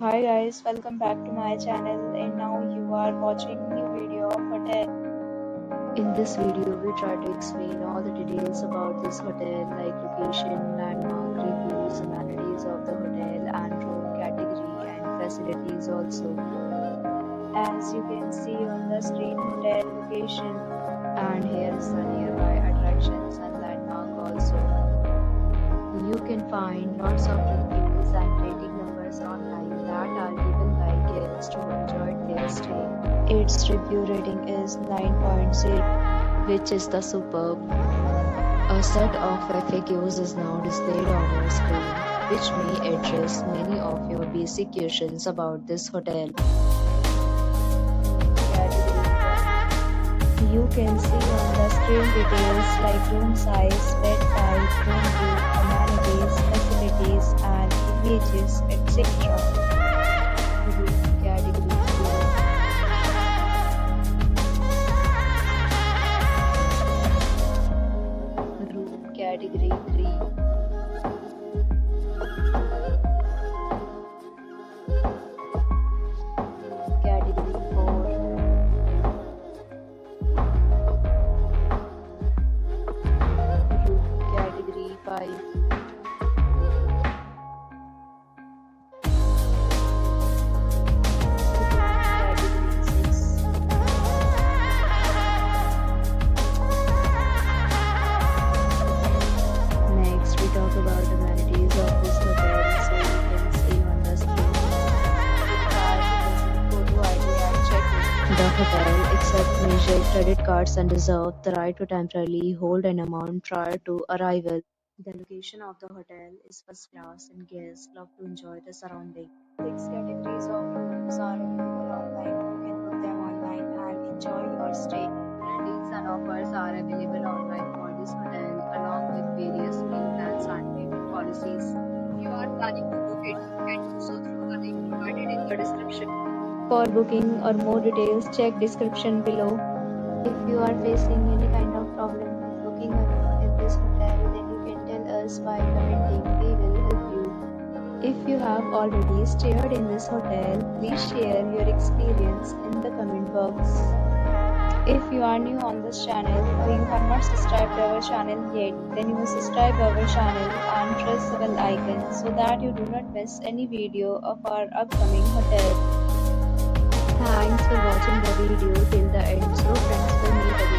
Hi guys, welcome back to my channel and now you are watching new video of hotel. In this video, we try to explain all the details about this hotel like location, landmark, reviews, amenities of the hotel and room category and facilities also. As you can see on the screen, hotel location, and here is the nearby attractions and landmark also. You can find lots of reviews and rating numbers online that are given by guests to enjoy their stay. Its review rating is 9.0, which is the superb. A set of FAQs is now displayed on your screen, which may address many of your basic questions about this hotel. You can see on the screen details like room size, bed type, room view, amenities, facilities, and images, etc. Room category 2. Room category 3. Category 4. Room category 5. Next, we talk about the amenities of this hotel. So you can see on the screen. Photo ID and check-in. The hotel accepts major credit cards and reserves the right to temporarily hold an amount prior to arrival. The location of the hotel is first class and guests love to enjoy the surrounding. 6 categories of rooms are available online. You can book them online and enjoy your stay. Amenities and offers are available online for this hotel along with various meal plans and payment policies. If you are planning to book it, you can do so through the link provided in the description. For booking or more details, check description below. If you are facing any kind of problem with booking a room in this hotel, then you can tell us by commenting. We will help you. If you have already stayed in this hotel, please share your experience in the comment box. If you are new on this channel or you have not subscribed to our channel yet, then you must subscribe our channel and press the bell icon so that you do not miss any video of our upcoming hotel. Thanks for watching the video till the end. So friends, will meet again.